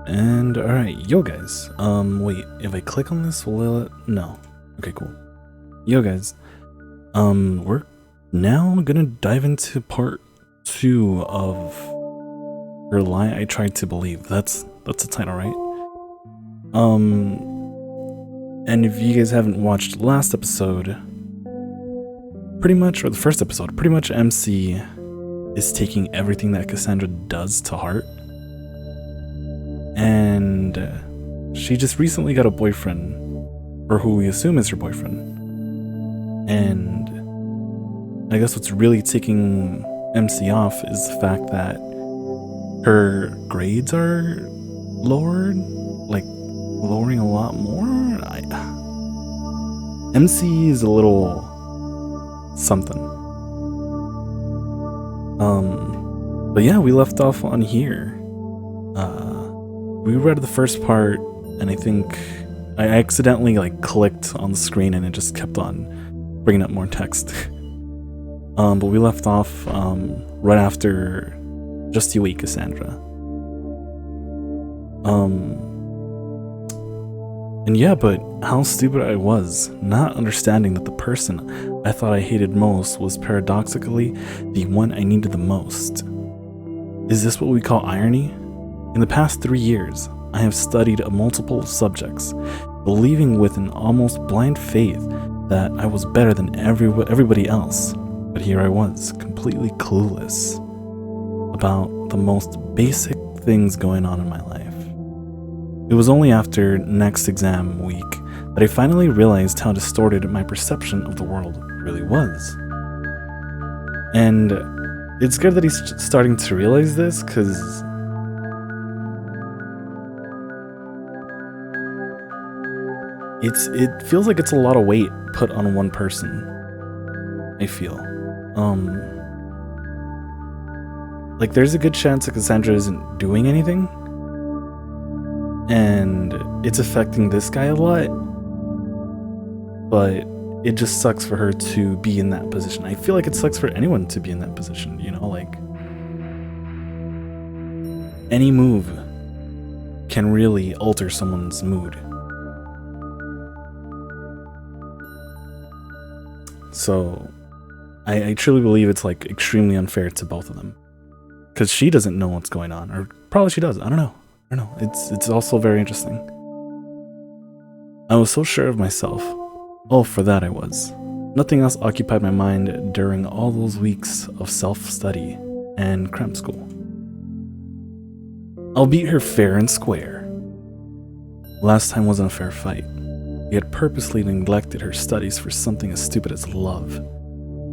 And alright, yo guys. Wait, if I click on this, will it? No. Okay, cool. Yo guys. We're now gonna dive into part 2 of Her Lie I Tried to Believe. That's the title, right? And if you guys haven't watched the last episode, pretty much, or the first episode, pretty much MC is taking everything that Cassandra does to heart. And she just recently got a boyfriend, or who we assume is her boyfriend. And I guess what's really ticking MC off is the fact that her grades are lowered, like lowering a lot more. MC is a little something. But yeah, we left off on here. We read the first part, and I think I accidentally clicked on the screen and it just kept on bringing up more text. But we left off right after Just You Wait, Cassandra. And yeah, but how stupid I was, not understanding that the person I thought I hated most was paradoxically the one I needed the most. Is this what we call irony? In the past 3 years, I have studied multiple subjects, believing with an almost blind faith that I was better than everybody else. But here I was, completely clueless about the most basic things going on in my life. It was only after next exam week that I finally realized how distorted my perception of the world really was. And it's good that he's starting to realize this, because it feels like it's a lot of weight put on one person, I feel. Like there's a good chance that Cassandra isn't doing anything, and it's affecting this guy a lot, but it just sucks for her to be in that position. I feel like it sucks for anyone to be in that position, you know, like any move can really alter someone's mood. So I truly believe it's extremely unfair to both of them, because she doesn't know what's going on, or probably she does. I don't know. It's also very interesting. I was so sure of myself. Oh, for that I was. Nothing else occupied my mind during all those weeks of self-study and cram school. I'll beat her fair and square. Last time wasn't a fair fight. We had purposely neglected her studies for something as stupid as love.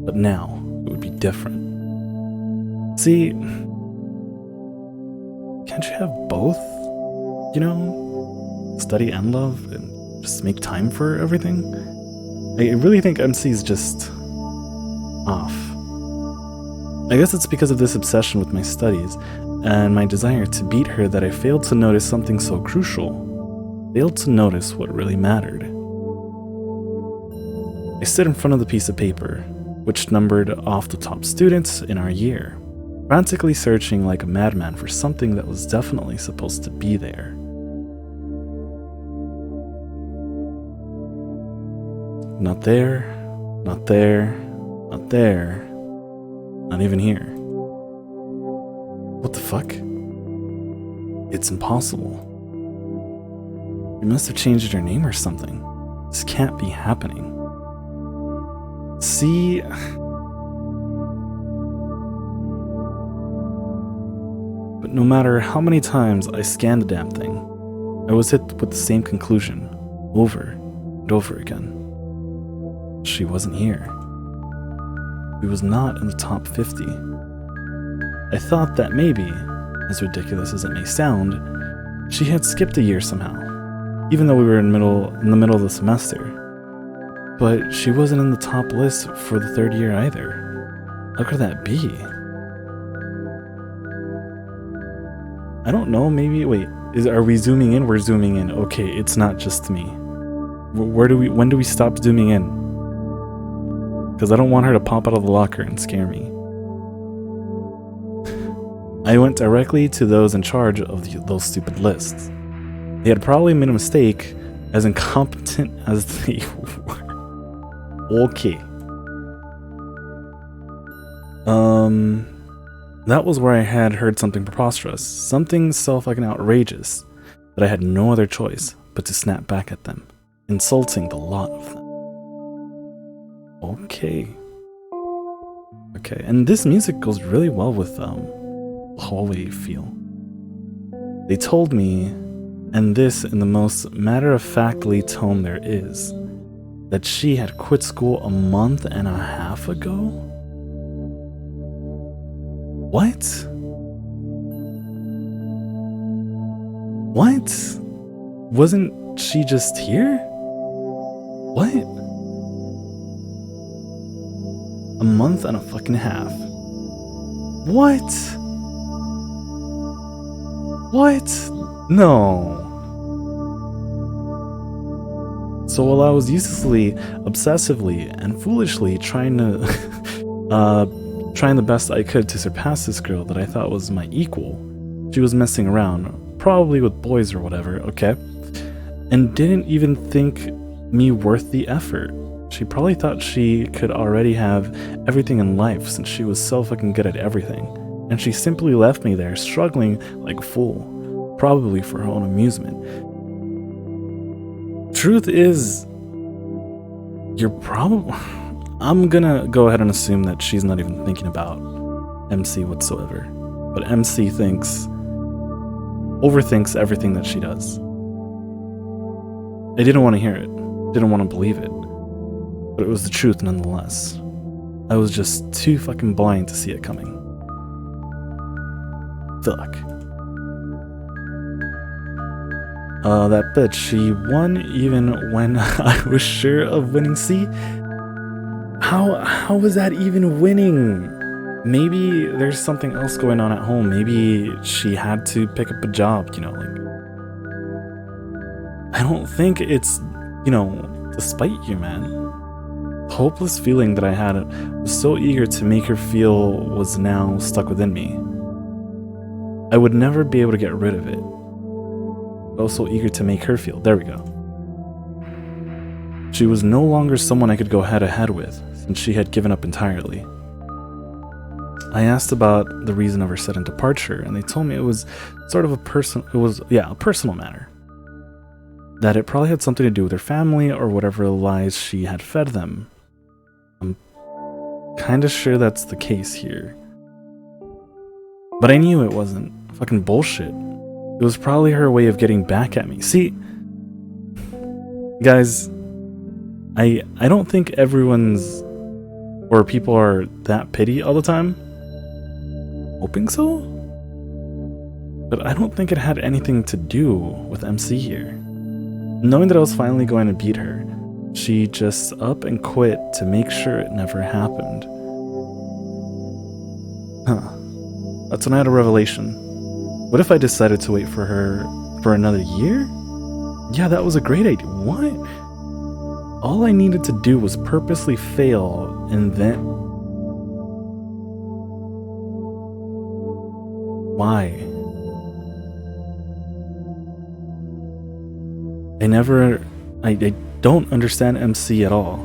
But now, it would be different. See, can't you have both? You know? Study and love, and just make time for everything? I really think MC's just off. I guess it's because of this obsession with my studies and my desire to beat her that I failed to notice something so crucial. Failed to notice what really mattered. I stood in front of the piece of paper, which numbered off the top students in our year, frantically searching like a madman for something that was definitely supposed to be there. Not there, not there, not there, not even here. What the fuck? It's impossible. You must have changed your name or something. This can't be happening. See? But no matter how many times I scanned the damn thing, I was hit with the same conclusion, over and over again. She wasn't here. She was not in the top 50. I thought that maybe, as ridiculous as it may sound, she had skipped a year somehow, even though we were in the middle of the semester. But she wasn't in the top list for the third year either. How could that be? I don't know, maybe, wait, are we zooming in? We're zooming in. Okay, it's not just me. When do we stop zooming in? Because I don't want her to pop out of the locker and scare me. I went directly to those in charge of those stupid lists. They had probably made a mistake, as incompetent as they were. Okay. That was where I had heard something preposterous, something so fucking outrageous, that I had no other choice but to snap back at them, insulting the lot of them. Okay. Okay, and this music goes really well with hallway feel. They told me, and this in the most matter-of-factly tone there is, that she had quit school a month and a half ago? What? What? Wasn't she just here? What? A month and a fucking half. What? What? No. So while I was uselessly, obsessively, and foolishly trying the best I could to surpass this girl that I thought was my equal, she was messing around, probably with boys or whatever, okay? And didn't even think me worth the effort. She probably thought she could already have everything in life since she was so fucking good at everything. And she simply left me there struggling like a fool, probably for her own amusement. Truth is, I'm gonna go ahead and assume that she's not even thinking about MC whatsoever. But MC overthinks everything that she does. I didn't want to hear it, didn't want to believe it, but it was the truth nonetheless. I was just too fucking blind to see it coming. Fuck. That bitch, she won even when I was sure of winning. See? How was that even winning? Maybe there's something else going on at home. Maybe she had to pick up a job, like... I don't think it's, to spite you, man. The hopeless feeling that I had was so eager to make her feel was now stuck within me. I would never be able to get rid of it. I was so eager to make her feel. There we go. She was no longer someone I could go head to head with, since she had given up entirely. I asked about the reason of her sudden departure, and they told me it was sort of a personal matter. That it probably had something to do with her family or whatever lies she had fed them. I'm kinda sure that's the case here. But I knew it wasn't. Fucking bullshit. It was probably her way of getting back at me. See, guys, I don't think people are that pity all the time. Hoping so? But I don't think it had anything to do with MC here. Knowing that I was finally going to beat her, she just up and quit to make sure it never happened. That's when I had a revelation. What if I decided to wait for her for another year? Yeah, that was a great idea. What? All I needed to do was purposely fail, and then... Why? I don't understand MC at all.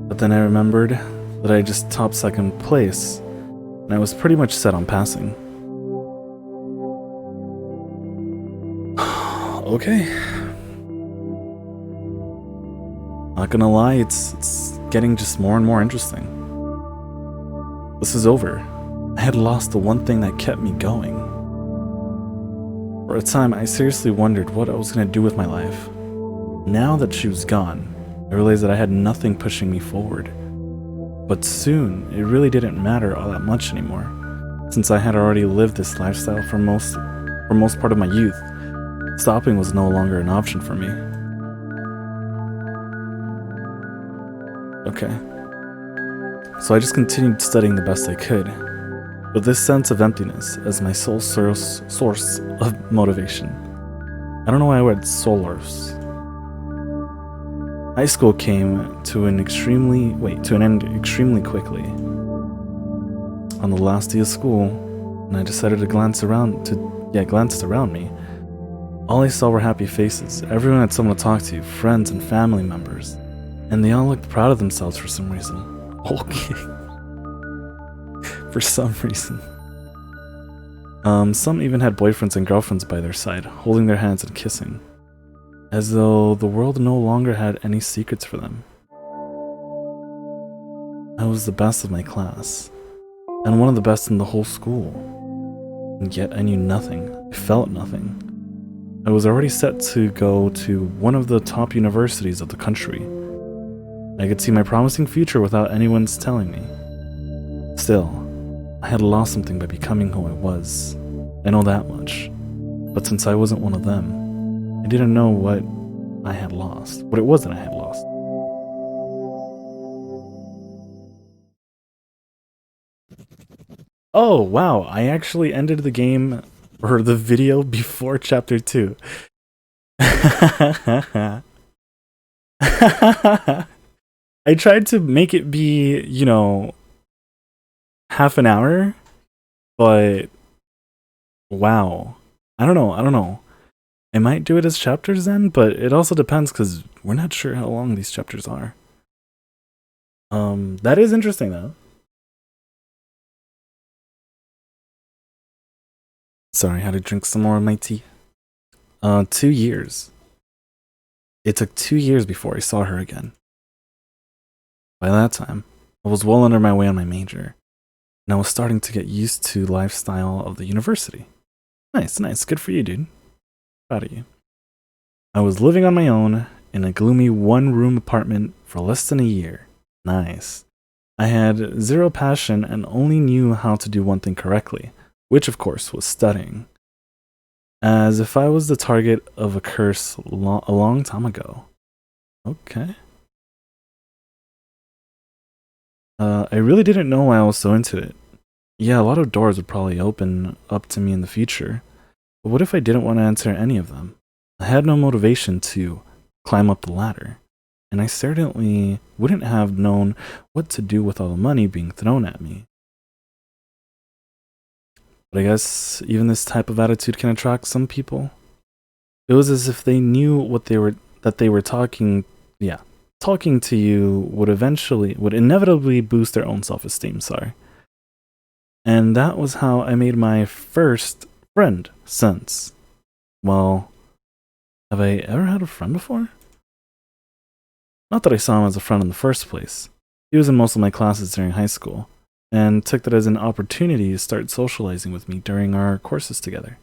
But then I remembered that I just topped second place, and I was pretty much set on passing. Okay. Not gonna lie, it's getting just more and more interesting. This is over. I had lost the one thing that kept me going. For a time, I seriously wondered what I was gonna do with my life. Now that she was gone, I realized that I had nothing pushing me forward. But soon, it really didn't matter all that much anymore, since I had already lived this lifestyle for most part of my youth. Stopping was no longer an option for me. Okay. So I just continued studying the best I could, with this sense of emptiness as my sole source of motivation. I don't know why I went source. High school came to an end extremely quickly. On the last day of school, and I decided to glanced around me. All I saw were happy faces. Everyone had someone to talk to, friends and family members. And they all looked proud of themselves for some reason. Okay. For some reason. Some even had boyfriends and girlfriends by their side, holding their hands and kissing. As though the world no longer had any secrets for them. I was the best of my class, and one of the best in the whole school. And yet I knew nothing. I felt nothing. I was already set to go to one of the top universities of the country. I could see my promising future without anyone's telling me. Still, I had lost something by becoming who I was. I know that much. But since I wasn't one of them, I didn't know what it was that I had lost. Oh, wow, I actually ended the game, or the video, before chapter 2. I tried to make it be, half an hour, but wow. I don't know. I might do it as chapters then, but it also depends because we're not sure how long these chapters are. That is interesting though. Sorry, I had to drink some more of my tea. 2 years. It took 2 years before I saw her again. By that time, I was well under my way on my major, and I was starting to get used to the lifestyle of the university. Nice. Good for you, dude. Proud of you. I was living on my own in a gloomy one-room apartment for less than a year. Nice. I had zero passion and only knew how to do one thing correctly, which of course was studying. As if I was the target of a curse a long time ago. Okay. I really didn't know why I was so into it. Yeah, a lot of doors would probably open up to me in the future. But what if I didn't want to enter any of them? I had no motivation to climb up the ladder. And I certainly wouldn't have known what to do with all the money being thrown at me. But I guess even this type of attitude can attract some people. It was as if they knew that they were talking to you would inevitably boost their own self-esteem, sorry. And that was how I made my first friend since. Well, have I ever had a friend before? Not that I saw him as a friend in the first place. He was in most of my classes during high school, and took that as an opportunity to start socializing with me during our courses together.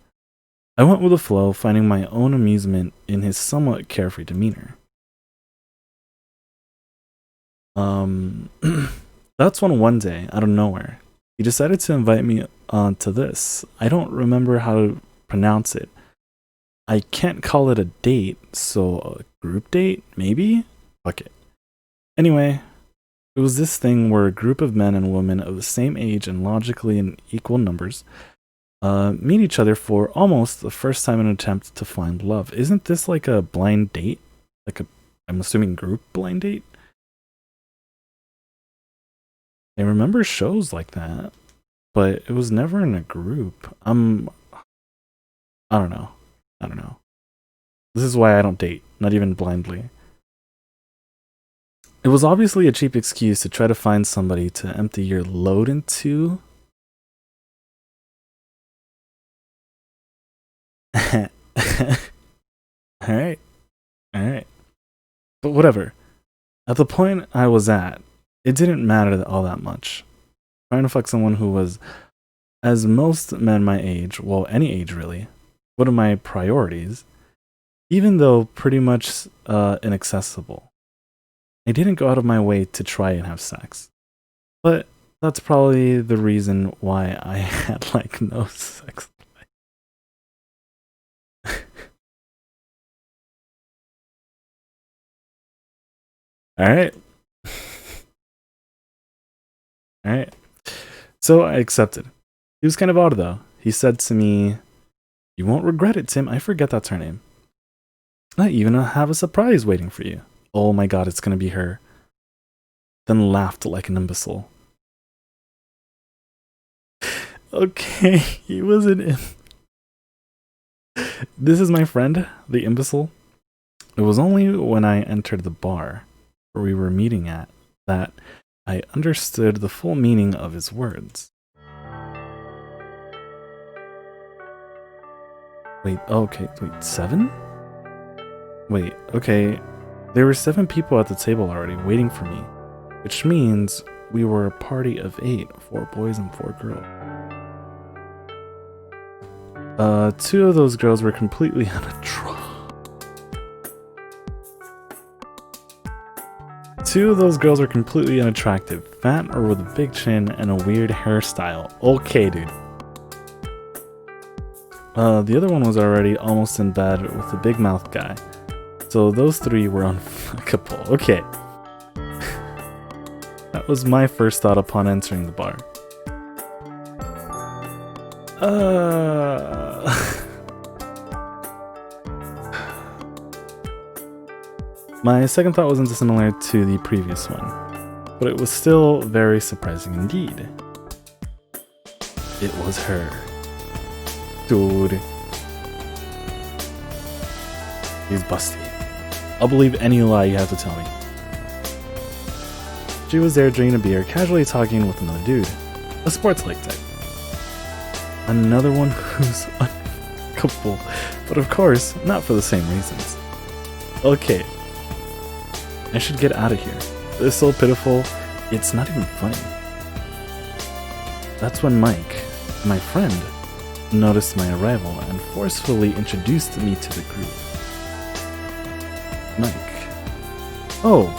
I went with the flow, finding my own amusement in his somewhat carefree demeanor. That's when one day, out of nowhere, he decided to invite me to this. I don't remember how to pronounce it. I can't call it a date, so a group date, maybe? Fuck it. Anyway, it was this thing where a group of men and women of the same age and logically in equal numbers meet each other for almost the first time in an attempt to find love. Isn't this like a blind date? I'm assuming group blind date? I remember shows like that, but it was never in a group. I don't know. This is why I don't date, not even blindly. It was obviously a cheap excuse to try to find somebody to empty your load into. Alright. But whatever. At the point I was at, it didn't matter all that much. Trying to fuck someone who was, as most men my age, well, any age really, one of my priorities, even though pretty much inaccessible. I didn't go out of my way to try and have sex. But that's probably the reason why I had no sex life. Alright. So I accepted. He was kind of odd though. He said to me, "You won't regret it, Tim." I forget that's her name. "I even have a surprise waiting for you." Oh my god, it's gonna be her. Then laughed like an imbecile. Okay, he was an This is my friend, the imbecile. It was only when I entered the bar where we were meeting at that I understood the full meaning of his words. Wait, okay, wait, 7? Wait, okay, there were 7 people at the table already waiting for me, which means we were a party of 8, 4 boys and 4 girls. 2 of those girls were completely unattractive. 2 of those girls were completely unattractive, fat or with a big chin and a weird hairstyle. Okay, dude. The other one was already almost in bed with the big mouth guy. So those 3 were unfuckable. Okay. That was my first thought upon entering the bar. My second thought wasn't similar to the previous one, but it was still very surprising indeed. It was her. Dude. He's busty. I'll believe any lie you have to tell me. She was there drinking a beer, casually talking with another dude. A sports-like type. Another one who's unfuckable, but of course, not for the same reasons. Okay. I should get out of here. This is so pitiful, it's not even funny. That's when Mike, my friend, noticed my arrival and forcefully introduced me to the group. Mike. Oh,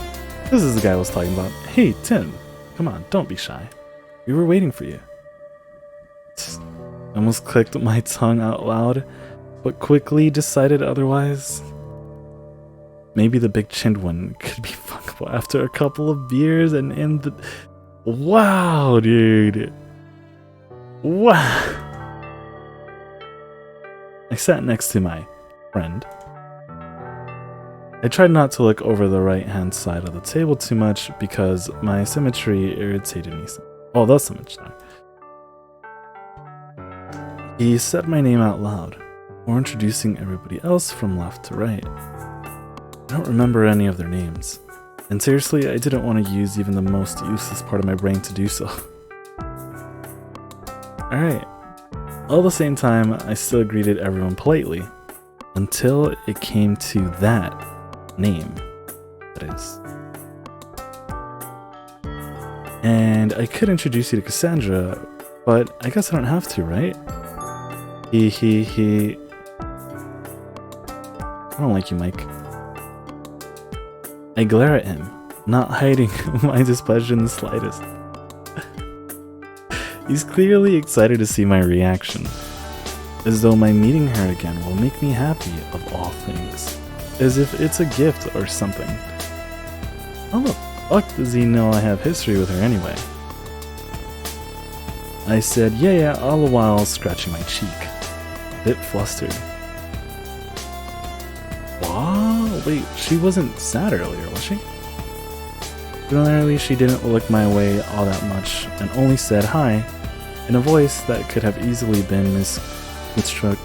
this is the guy I was talking about. Hey, Tim. Come on, don't be shy. We were waiting for you. I almost clicked my tongue out loud, but quickly decided otherwise. Maybe the big-chinned one could be fuckable after a couple of beers and in the... Wow, dude. Wow. I sat next to my friend. I tried not to look over the right-hand side of the table too much because my symmetry irritated me. Oh, that's so much there. He said my name out loud, or introducing everybody else from left to right. I don't remember any of their names, and seriously, I didn't want to use even the most useless part of my brain to do so. Alright, all at the same time, I still greeted everyone politely, until it came to that name, that is. And I could introduce you to Cassandra, but I guess I don't have to, right? He. I don't like you, Mike. I glare at him, not hiding my displeasure in the slightest. He's clearly excited to see my reaction, as though my meeting her again will make me happy of all things, as if it's a gift or something. How the fuck does he know I have history with her anyway? I said yeah, all the while scratching my cheek, a bit flustered. Wow, wait, she wasn't sad earlier, was she? Generally, she didn't look my way all that much and only said hi in a voice that could have easily been misconstrued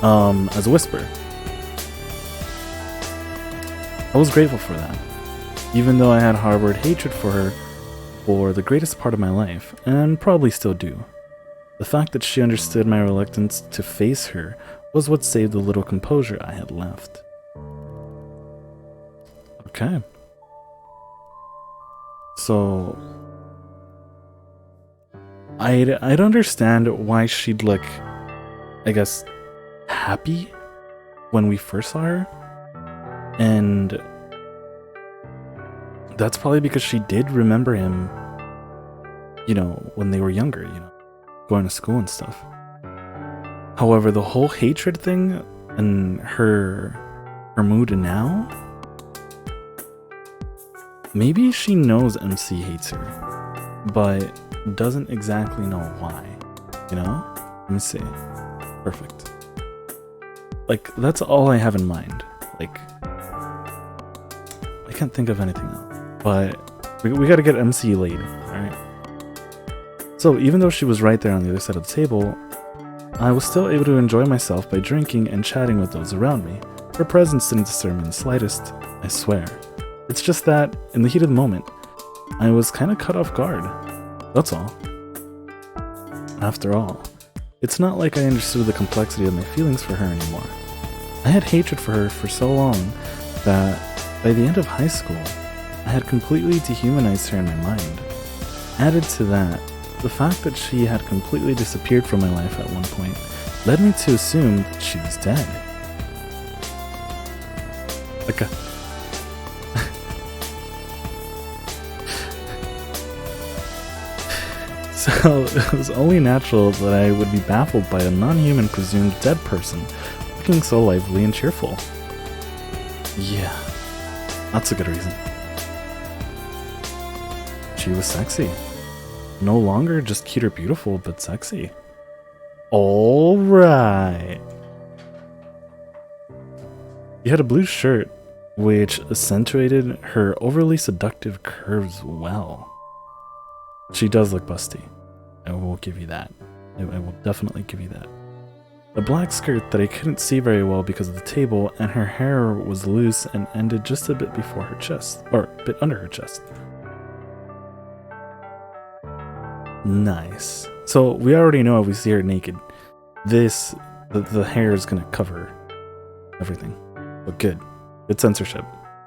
as a whisper. I was grateful for that, even though I had harbored hatred for her for the greatest part of my life, and probably still do. The fact that she understood my reluctance to face her was what saved the little composure I had left. Okay. So I'd understand why she'd look, I guess, happy when we first saw her. And that's probably because she did remember him, you know, when they were younger, you know, going to school and stuff. However, the whole hatred thing and her mood now, maybe she knows MC hates her, but doesn't exactly know why, you know? Let me see. Perfect. Like, that's all I have in mind. Like, can't think of anything else. But we gotta get MC laid, alright? So even though she was right there on the other side of the table, I was still able to enjoy myself by drinking and chatting with those around me. Her presence didn't disturb me in the slightest, I swear. It's just that, in the heat of the moment, I was kinda caught off guard. That's all. After all, it's not like I understood the complexity of my feelings for her anymore. I had hatred for her for so long that, by the end of high school, I had completely dehumanized her in my mind. Added to that, the fact that she had completely disappeared from my life at one point led me to assume that she was dead. Okay. So it was only natural that I would be baffled by a non-human presumed dead person looking so lively and cheerful. Yeah, that's a good reason. She was sexy. No longer just cute or beautiful, but sexy. Alright. She had a blue shirt, which accentuated her overly seductive curves well. She does look busty. I will give you that. I will definitely give you that. A black skirt that I couldn't see very well because of the table, and her hair was loose and ended just a bit before her chest, or a bit under her chest. Nice. So we already know if we see her naked, the hair is gonna cover everything. But good. Good censorship.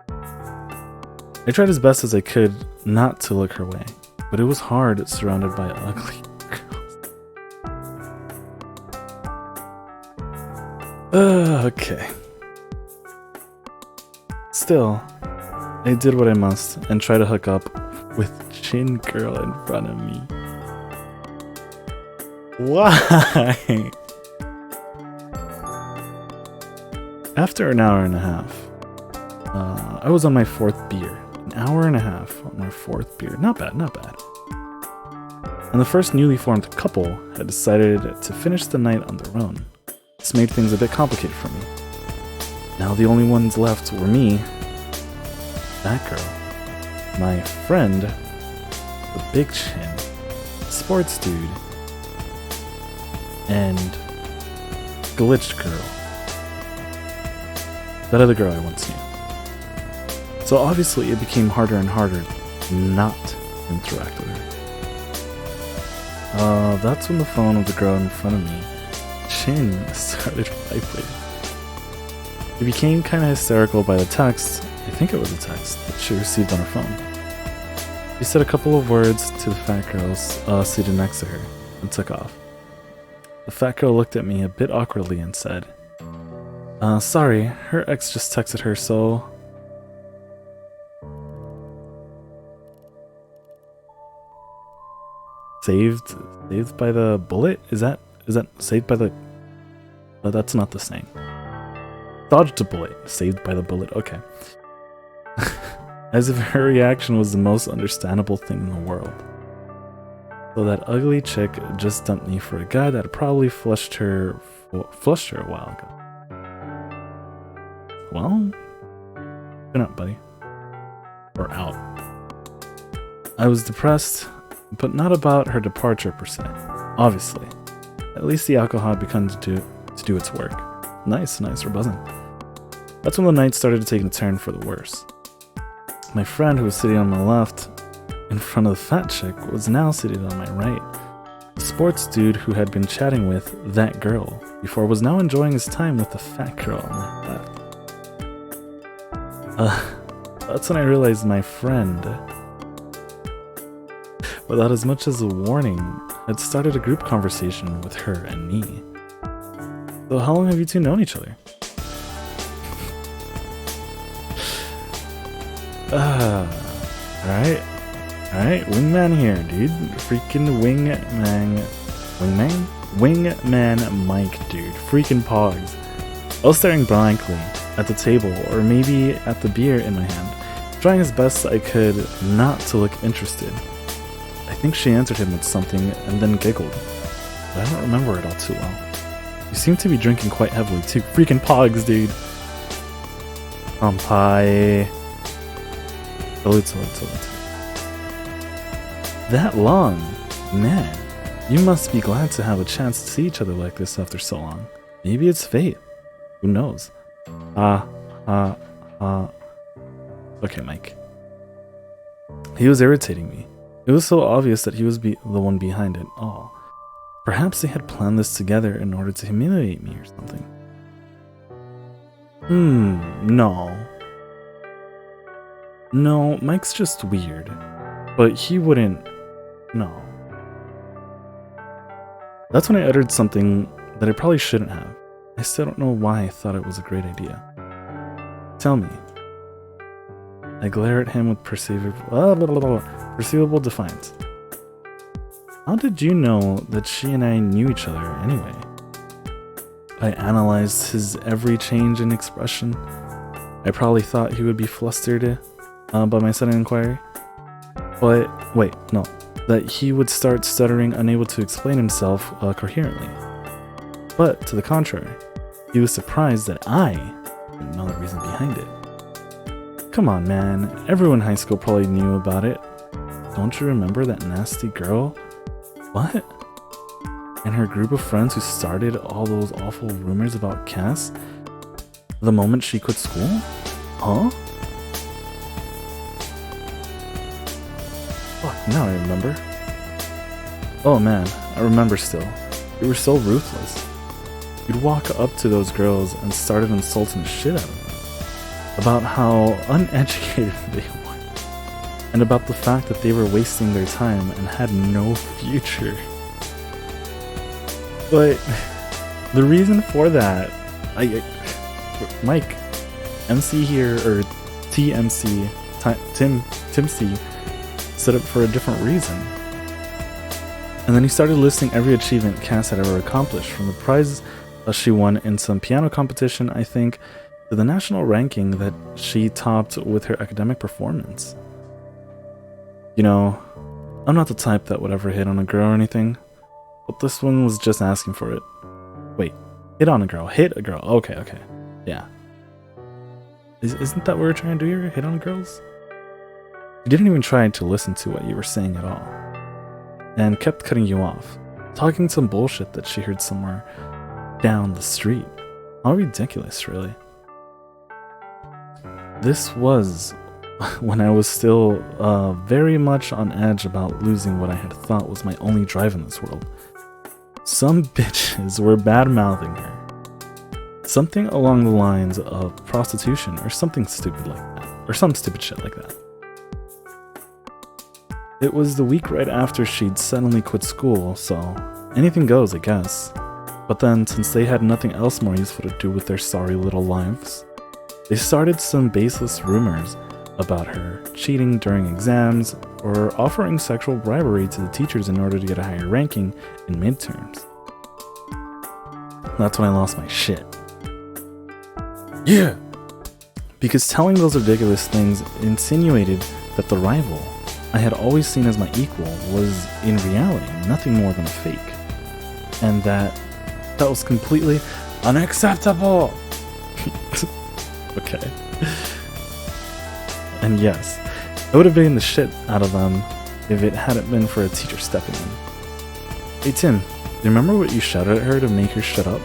I tried as best as I could not to look her way, but it was hard surrounded by ugly girls. Okay. Still, I did what I must and tried to hook up with Chin Girl in front of me. Why? After an hour and a half, I was on my fourth beer. An hour and a half on my fourth beer. Not bad, not bad. And the first newly formed couple had decided to finish the night on their own. This made things a bit complicated for me. Now the only ones left were me, that girl, my friend, the big chin, sports dude, and glitched girl. That other girl I once knew. So obviously it became harder and harder not to interact with her. That's when the phone of the girl in front of me, Chin, started vibrating. It became kind of hysterical by the text, I think it was a text, that she received on her phone. She said a couple of words to the fat girls seated next to her and took off. The fat girl looked at me a bit awkwardly and said, sorry, her ex just texted her, so... Saved by the bullet? Is that saved by the... that's not the saying. Dodged a bullet. Saved by the bullet. Okay. As if her reaction was the most understandable thing in the world. So that ugly chick just dumped me for a guy that probably flushed her a while ago. Well, turn up, buddy. Or out. I was depressed, but not about her departure per se. Obviously. At least the alcohol had begun to do its work. Nice, we're buzzing. That's when the night started taking a turn for the worse. My friend, who was sitting on my left, in front of the fat chick, was now seated on my right. The sports dude who had been chatting with that girl before was now enjoying his time with the fat girl on my left. That's when I realized my friend, without as much as a warning, had started a group conversation with her and me. So how long have you two known each other? Alright, wingman here, dude. Freaking wingman Mike, dude. Freaking pogs. I was staring blankly at the table, or maybe at the beer in my hand, trying as best I could not to look interested. I think she answered him with something and then giggled, but I don't remember it all too well. You seem to be drinking quite heavily too. Freaking pogs, dude. Pie. Salute. That long? Man, you must be glad to have a chance to see each other like this after so long. Maybe it's fate. Who knows? Okay, Mike. He was irritating me. It was so obvious that he was the one behind it all. Perhaps they had planned this together in order to humiliate me or something. No. No, Mike's just weird. But he wouldn't... No. That's when I uttered something that I probably shouldn't have. I still don't know why I thought it was a great idea. Tell me. I glare at him with perceivable defiance. How did you know that she and I knew each other anyway? I analyzed his every change in expression. I probably thought he would be flustered by my sudden inquiry. But wait, no. That he would start stuttering, unable to explain himself coherently. But to the contrary, he was surprised that I didn't know the reason behind it. Come on, man. Everyone in high school probably knew about it. Don't you remember that nasty girl? What? And her group of friends who started all those awful rumors about Cass the moment she quit school? Huh? Fuck, now I remember. Oh man, I remember still. You were so ruthless. You'd walk up to those girls and started insulting the shit out of them. About how uneducated they were. And about the fact that they were wasting their time and had no future. But the reason for that, Mike, MC here, or TMC, Tim C, set up for a different reason. And then he started listing every achievement Cass had ever accomplished, from the prize she won in some piano competition, I think, to the national ranking that she topped with her academic performance. You know, I'm not the type that would ever hit on a girl or anything, but this one was just asking for it. Wait, hit on a girl, hit a girl. Okay, yeah. Isn't that what we're trying to do here? Hit on girls? You didn't even try to listen to what you were saying at all, and kept cutting you off, talking some bullshit that she heard somewhere down the street. How ridiculous, really. This was when I was still very much on edge about losing what I had thought was my only drive in this world. Some bitches were bad-mouthing her. Something along the lines of prostitution or something stupid like that. Or some stupid shit like that. It was the week right after she'd suddenly quit school, so anything goes, I guess. But then, since they had nothing else more useful to do with their sorry little lives, they started some baseless rumors about her cheating during exams or offering sexual bribery to the teachers in order to get a higher ranking in midterms. That's when I lost my shit. Yeah! Because telling those ridiculous things insinuated that the rival I had always seen as my equal was in reality nothing more than a fake. And that was completely unacceptable! Okay. And yes, I would have beaten the shit out of them if it hadn't been for a teacher stepping in. Hey Tim, do you remember what you shouted at her to make her shut up?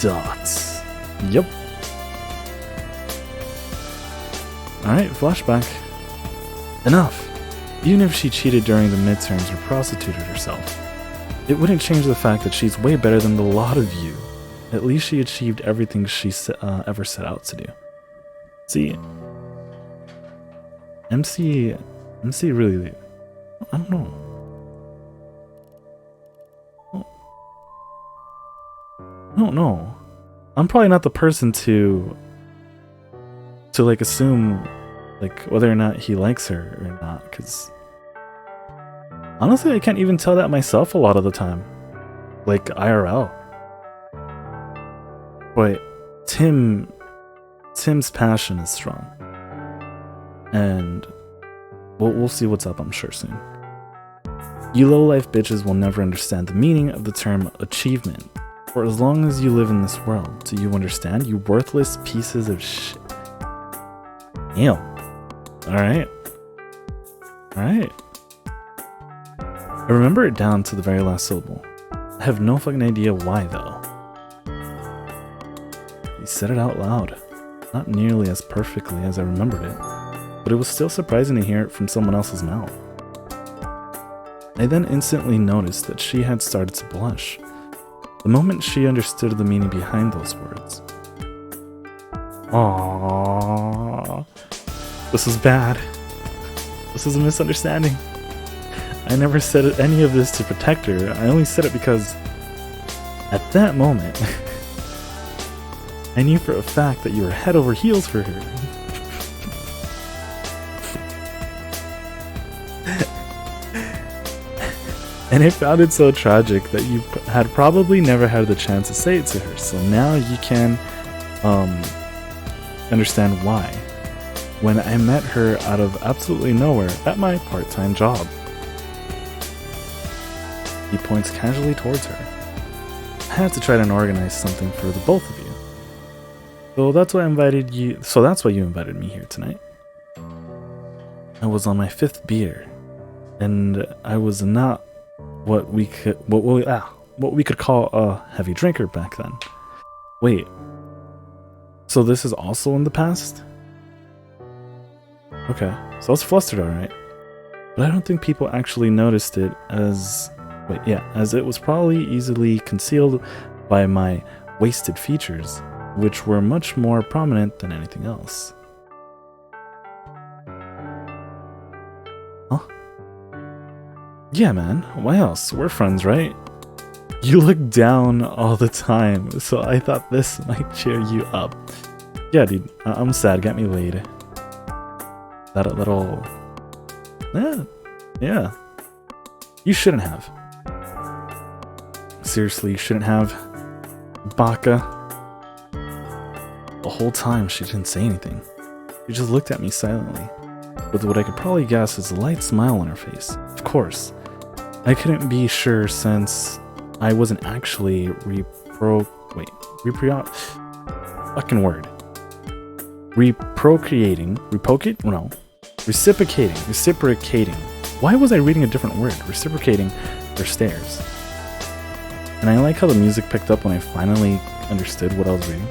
Dots. Yep. Alright, flashback. Enough. Even if she cheated during the midterms or prostituted herself, it wouldn't change the fact that she's way better than the lot of you. At least she achieved everything she ever set out to do. See, MC really, I don't know. I don't know. I'm probably not the person to like assume like whether or not he likes her or not, because honestly I can't even tell that myself a lot of the time, like IRL. But Tim's passion is strong, and we'll see what's up, I'm sure, soon. You low-life bitches will never understand the meaning of the term achievement, for as long as you live in this world. Do you understand, you worthless pieces of shit? Damn. Alright. Alright. I remember it down to the very last syllable. I have no fucking idea why, though. He said it out loud. Not nearly as perfectly as I remembered it, but it was still surprising to hear it from someone else's mouth. I then instantly noticed that she had started to blush, the moment she understood the meaning behind those words. Aww. This is bad. This is a misunderstanding. I never said any of this to protect her. I only said it because, at that moment, I knew for a fact that you were head over heels for her. And I found it so tragic that you had probably never had the chance to say it to her. So now you can understand why. When I met her out of absolutely nowhere at my part-time job. He points casually towards her. I had to try to organize something for the both of you. So that's why you invited me here tonight. I was on my 5th beer, and I was not what we could call a heavy drinker back then. Wait. So this is also in the past? Okay. So I was flustered, alright. But I don't think people actually noticed it as it was probably easily concealed by my wasted features, which were much more prominent than anything else. Huh? Yeah, man. Why else? We're friends, right? You look down all the time, so I thought this might cheer you up. Yeah, dude. I'm sad. Get me laid. That little... Yeah. You shouldn't have. Seriously, you shouldn't have. Baka. The whole time she didn't say anything. She just looked at me silently, with what I could probably guess is a light smile on her face. Of course. I couldn't be sure since I wasn't actually reciprocating. Why was I reading a different word? Reciprocating her stares. And I like how the music picked up when I finally understood what I was reading.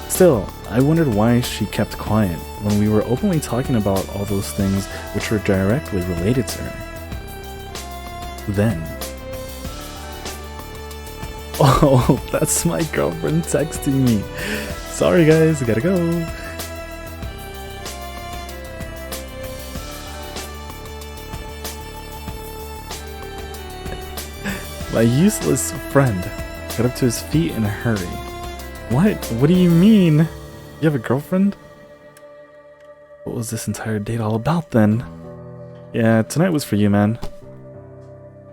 Still, I wondered why she kept quiet when we were openly talking about all those things which were directly related to her. Then... Oh, that's my girlfriend texting me. Sorry guys, I gotta go. My useless friend got up to his feet in a hurry. What? What do you mean? You have a girlfriend? What was this entire date all about then? Yeah, tonight was for you, man.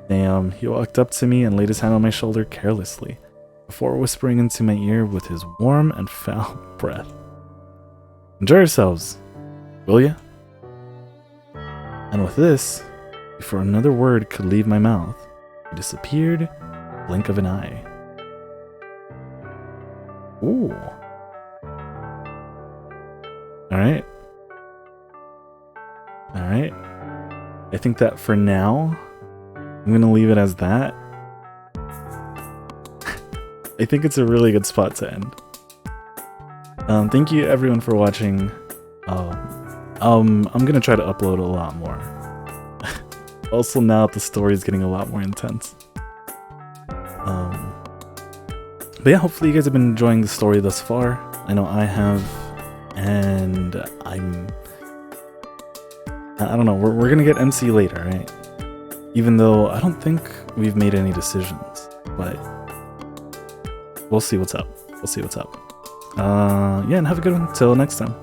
Damn, he walked up to me and laid his hand on my shoulder carelessly, before whispering into my ear with his warm and foul breath. Enjoy yourselves, will ya? And with this, before another word could leave my mouth, he disappeared, blink of an eye. Ooh. Alright. Alright. I think that for now, I'm gonna leave it as that. I think it's a really good spot to end. Thank you everyone for watching. I'm gonna try to upload a lot more. Also now the story is getting a lot more intense. But yeah, hopefully you guys have been enjoying the story thus far. I know I have, and I don't know, we're gonna get MC later, right? Even though I don't think we've made any decisions, but we'll see what's up. We'll see what's up. Yeah, and have a good one. Till next time.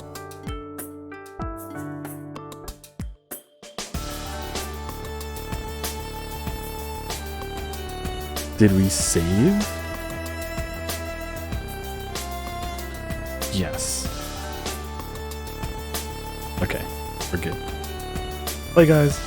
Did we save? Yes. Okay, we're good. Bye, guys.